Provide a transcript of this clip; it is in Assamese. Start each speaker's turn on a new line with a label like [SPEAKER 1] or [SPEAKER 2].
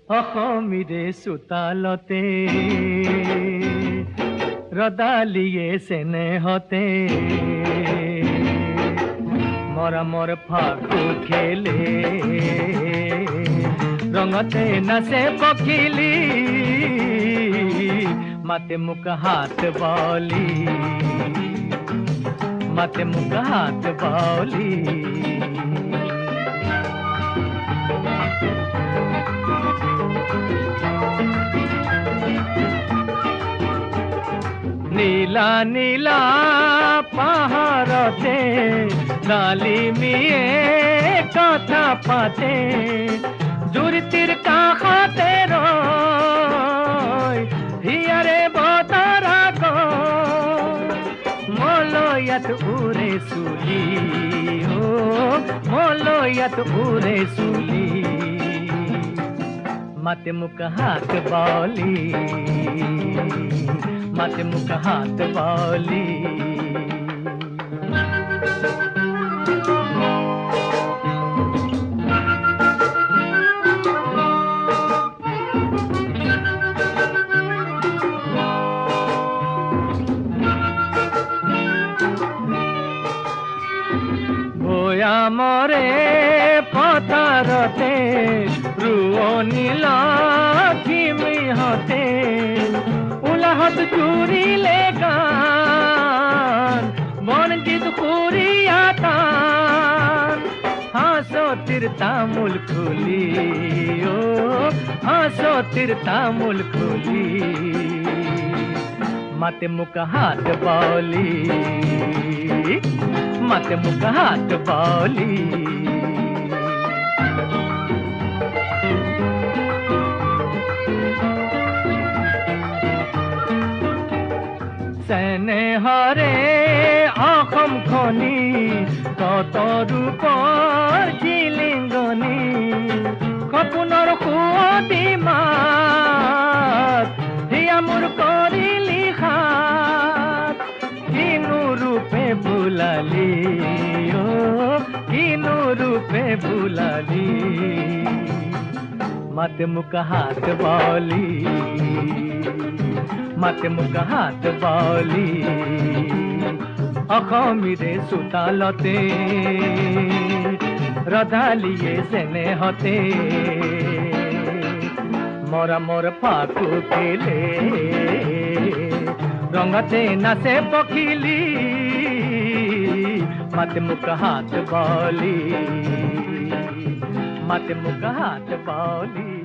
[SPEAKER 1] অসমীৰে চোতালতে ৰদালিয়ে চেনেহতে মৰমৰ ফাকু খেলে ৰঙতে নাচে পখিলি মাতে মোক হাত বলি মাতে মোক হাত বলি নীলা নীলা পাহাৰতে ডালিমিয়ে কথা পাতে জুৰিটিৰ কাষতে ৰয় হিয়াৰে বতাৰা মলয়াত উৰে চুলি মলয়াত উৰে চুলি মাতে মোক হাত বলি মাতে মোক হাত বলি ভৈয়ামৰে পথাৰতে ৰোৱনী লখিমীহঁতে উলাহত জুৰিলে গান বনজিত সুৰীয়া টান হাঁচতিৰ তামোল খুলি হাঁচতিৰ তামোল খুলি মাতে মোক হাত বলি মাতে মোক হাত বলি চেনেহৰে অসমখনি কত ৰূপৰ জিলিংগনি সপোনৰ সুৱতি মাত হিয়া মোৰ কৰিলি হাত কিনো ৰূপে ভুলালি কিনো ৰূপে ভুলালি মাতে মোক হাত বলি মাতে মোক হাত বলি অসমীৰে চোতালতে ৰদালিয়ে চেনেহতে মৰমৰ ফাকু খেলে ৰঙতে নাচে পখিলি মাতে মোক হাত বলি মাতে মোক হাত বলি